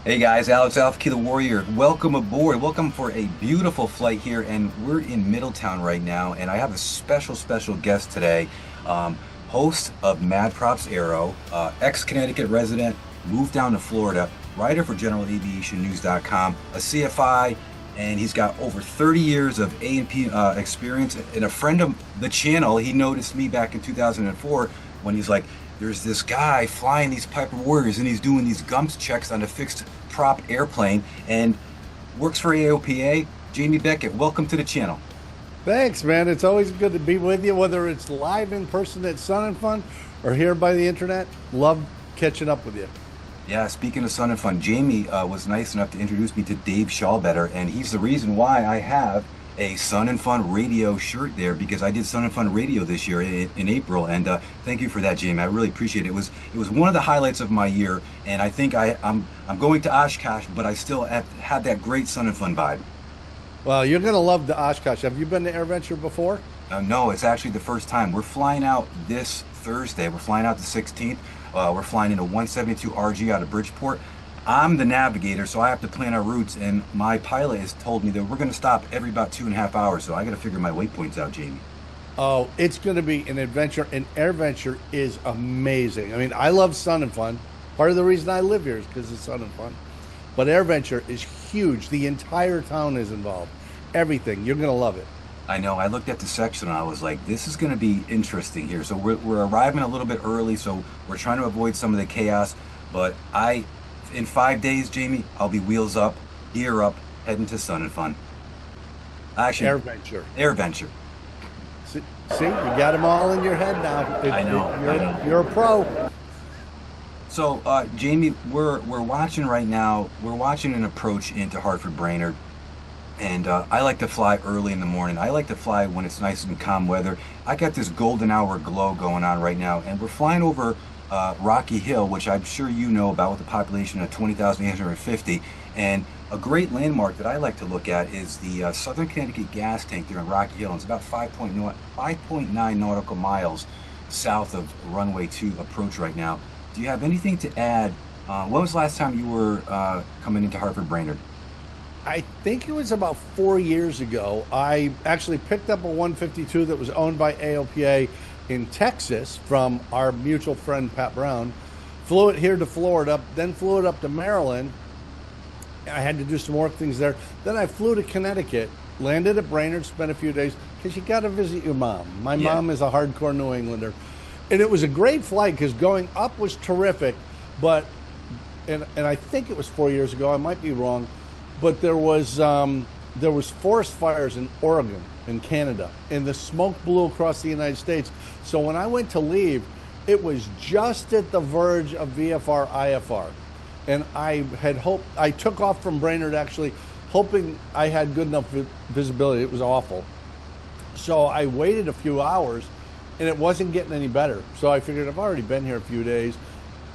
Hey guys, Alex Alfkey the Warrior. Welcome aboard. Welcome for a beautiful flight here, and we're in Middletown right now. And I have a special guest today, host of Mad Props Aero, ex-Connecticut resident, moved down to Florida, writer for GeneralAviationNews.com, a CFI, and he's got over 30 years of A&P experience. And a friend of the channel, he noticed me back in 2004 when he's like, there's this guy flying these Piper Warriors and he's doing these GUMPS checks on a fixed prop airplane and works for AOPA. Jamie Beckett, welcome to the channel. Thanks, man. It's always good to be with you, whether it's live in person at Sun and Fun or here by the internet. Love catching up with you. Yeah, speaking of Sun and Fun, Jamie was nice enough to introduce me to Dave Schallbetter, and he's the reason why I have a Sun and Fun radio shirt there, because I did Sun and Fun radio this year in April, and thank you for that, Jamie. I really appreciate it. It was one of the highlights of my year, and I think I'm going to Oshkosh, but I still have that great Sun and Fun vibe. Well, you're going to love the Oshkosh. Have you been to AirVenture before? No, it's actually the first time. We're flying out this Thursday. We're flying out the 16th. We're flying into 172 RG out of Bridgeport. I'm the navigator, so I have to plan our routes, and my pilot has told me that we're going to stop every about 2.5 hours, so I got to figure my waypoints out, Jamie. Oh, it's going to be an adventure, and AirVenture is amazing. I mean, I love Sun and Fun. Part of the reason I live here is because it's Sun and Fun. But AirVenture is huge. The entire town is involved. Everything. You're going to love it. I know. I looked at the section and I was like, this is going to be interesting here. So we're arriving a little bit early, so we're trying to avoid some of the chaos. But in 5 days, Jamie, I'll be wheels up, gear up, heading to Sun and Fun. Actually, AirVenture. See, you got them all in your head now. I know. You're a pro. So, Jamie, we're watching right now. We're watching an approach into Hartford-Brainard. And I like to fly early in the morning. I like to fly when it's nice and calm weather. I got this golden hour glow going on right now, and we're flying over Rocky Hill, which I'm sure you know about, with a population of 20,850. And a great landmark that I like to look at is the Southern Connecticut gas tank there in Rocky Hill. It's about 5.9 nautical miles south of Runway 2 approach right now. Do you have anything to add? When was the last time you were coming into Hartford-Brainard? I think it was about 4 years ago. I actually picked up a 152 that was owned by AOPA in Texas from our mutual friend Pat Brown. Flew it here to Florida, then flew it up to Maryland. I had to do some work things there. Then I flew to Connecticut, landed at Brainerd, spent a few days, because you got to visit your mom. My mom is a hardcore New Englander. And it was a great flight because going up was terrific, but, and I think it was 4 years ago, I might be wrong, but there was forest fires in Oregon, in Canada, and the smoke blew across the United States. So when I went to leave, it was just at the verge of VFR, IFR. And I had hoped, I took off from Brainerd actually, hoping I had good enough visibility. It was awful. So I waited a few hours, and it wasn't getting any better. So I figured I've already been here a few days.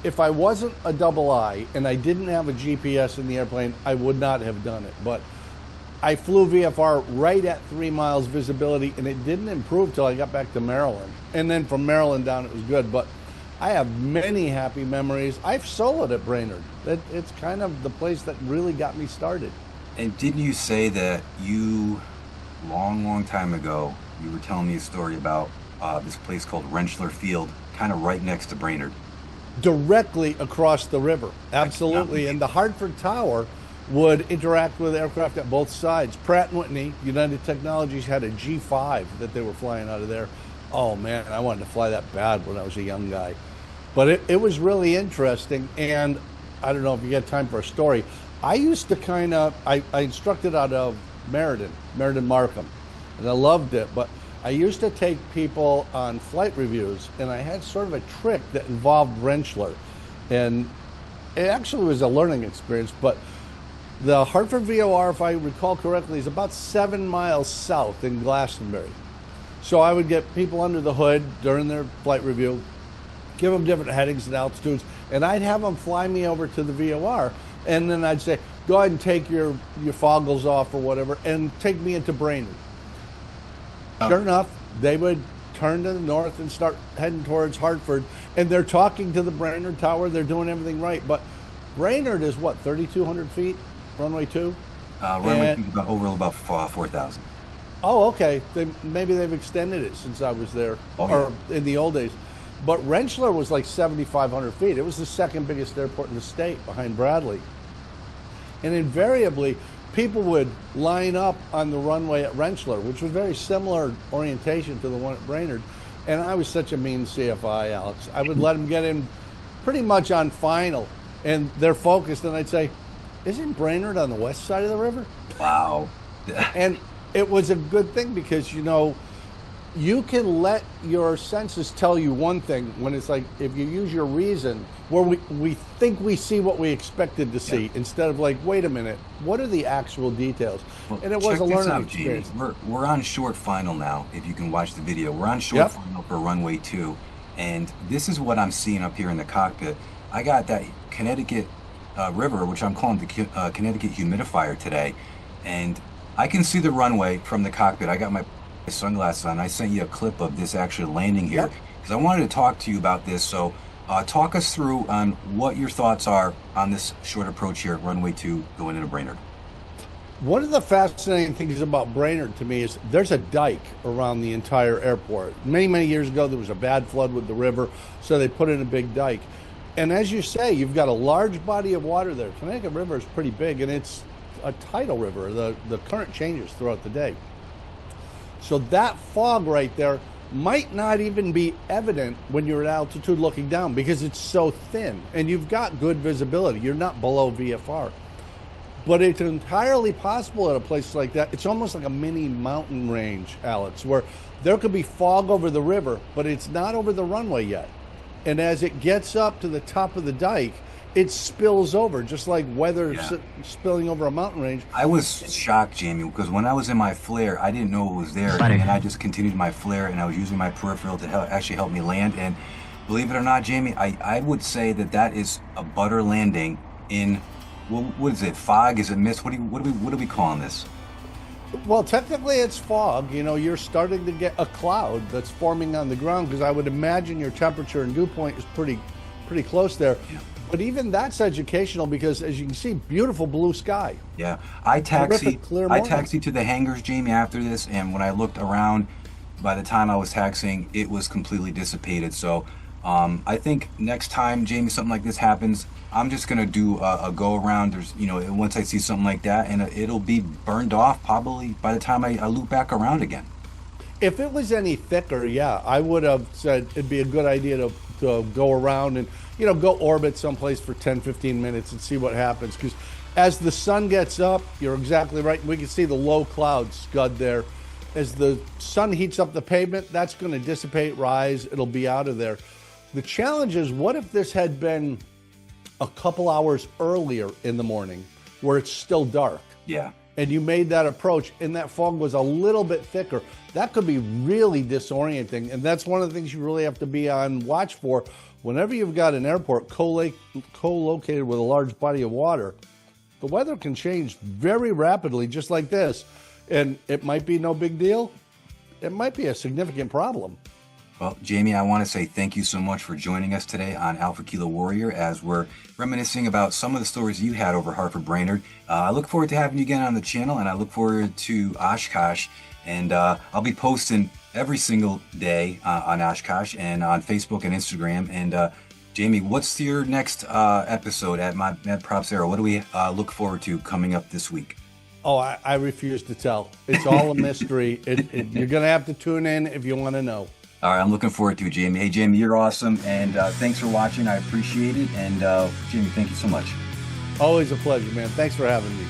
If I wasn't a double I and I didn't have a GPS in the airplane, I would not have done it. But I flew VFR right at 3 miles visibility, and it didn't improve till I got back to Maryland. And then from Maryland down, it was good. But I have many happy memories. I've soloed at Brainerd. It's kind of the place that really got me started. And didn't you say that you, long time ago, you were telling me a story about this place called Rentschler Field, kind of right next to Brainerd? Directly across the river, absolutely. And the Hartford Tower would interact with aircraft at both sides. Pratt & Whitney, United Technologies, had a G5 that they were flying out of there. Oh man, I wanted to fly that bad when I was a young guy. But it was really interesting, and I don't know if you get time for a story. I used to I instructed out of Meriden Markham, and I loved it, but I used to take people on flight reviews, and I had sort of a trick that involved Rentschler. And it actually was a learning experience, but the Hartford VOR, if I recall correctly, is about 7 miles south in Glastonbury. So I would get people under the hood during their flight review, give them different headings and altitudes, and I'd have them fly me over to the VOR, and then I'd say, go ahead and take your foggles off or whatever, and take me into Brainerd. Sure enough, they would turn to the north and start heading towards Hartford, and they're talking to the Brainerd Tower. They're doing everything right, but Brainerd is what, 3,200 feet, runway 2? Runway over about 4,000. Oh, okay. Maybe they've extended it since I was there, or in the old days. But Rentschler was like 7,500 feet. It was the second biggest airport in the state behind Bradley. And invariably, people would line up on the runway at Rentschler, which was very similar orientation to the one at Brainerd. And I was such a mean CFI, Alex. I would let them get in pretty much on final, and they're focused, and I'd say, isn't Brainerd on the west side of the river? Wow. And it was a good thing because, you know, you can let your senses tell you one thing when it's like, if you use your reason, where we think we see what we expected to see, instead of like, wait a minute, what are the actual details? Well, and it was a learning experience. Jamie. We're on short final now, if you can watch the video. We're on short final for runway 2, and this is what I'm seeing up here in the cockpit. I got that Connecticut River, which I'm calling the Connecticut humidifier today, and I can see the runway from the cockpit. I got my sunglasses on. I sent you a clip of this actually landing here because I wanted to talk to you about this. So talk us through on what your thoughts are on this short approach here at runway 2 going into Brainerd. One of the fascinating things about Brainerd to me is there's a dike around the entire airport. Many years ago, there was a bad flood with the river, so they put in a big dike. And as you say, you've got a large body of water there. Connecticut River is pretty big, and it's a tidal river. The current changes throughout the day. So that fog right there might not even be evident when you're at altitude looking down because it's so thin and you've got good visibility. You're not below VFR. But it's entirely possible at a place like that. It's almost like a mini mountain range, Alex, where there could be fog over the river, but it's not over the runway yet. And as it gets up to the top of the dike, it spills over, just like weather spilling over a mountain range. I was shocked, Jamie, because when I was in my flare, I didn't know it was there. And I just continued my flare, and I was using my peripheral to actually help me land. And believe it or not, Jamie, I would say that is a butter landing in, what is it, fog? Is it mist? What are we calling this? Well, technically it's fog. You know, you're starting to get a cloud that's forming on the ground because I would imagine your temperature and dew point is pretty close there. Yeah. But even that's educational because, as you can see, beautiful blue sky. Yeah, I taxied to the hangars, Jamie, after this, and when I looked around, by the time I was taxiing, it was completely dissipated. So I think next time, Jamie, something like this happens, I'm just gonna do a go around. There's, you know, once I see something like that, and it'll be burned off probably by the time I loop back around again. If it was any thicker, yeah, I would have said it'd be a good idea to go around and, you know, go orbit someplace for 10, 15 minutes and see what happens. Because as the sun gets up, you're exactly right. We can see the low clouds scud there. As the sun heats up the pavement, that's going to dissipate, rise. It'll be out of there. The challenge is, what if this had been a couple hours earlier in the morning where it's still dark? Yeah. And you made that approach and that fog was a little bit thicker. That could be really disorienting. And that's one of the things you really have to be on watch for. Whenever you've got an airport co-located with a large body of water, the weather can change very rapidly, just like this. And it might be no big deal. It might be a significant problem. Well, Jamie, I want to say thank you so much for joining us today on Alpha Kilo Warrior as we're reminiscing about some of the stories you had over Hartford-Brainerd. I look forward to having you again on the channel, and I look forward to Oshkosh. And I'll be posting every single day on Oshkosh and on Facebook and Instagram. And Jamie, what's your next episode at Props Aero? What do we look forward to coming up this week? Oh, I refuse to tell. It's all a mystery. You're going to have to tune in if you want to know. All right, I'm looking forward to it, Jamie. Hey, Jamie, you're awesome, and thanks for watching. I appreciate it, and Jamie, thank you so much. Always a pleasure, man. Thanks for having me.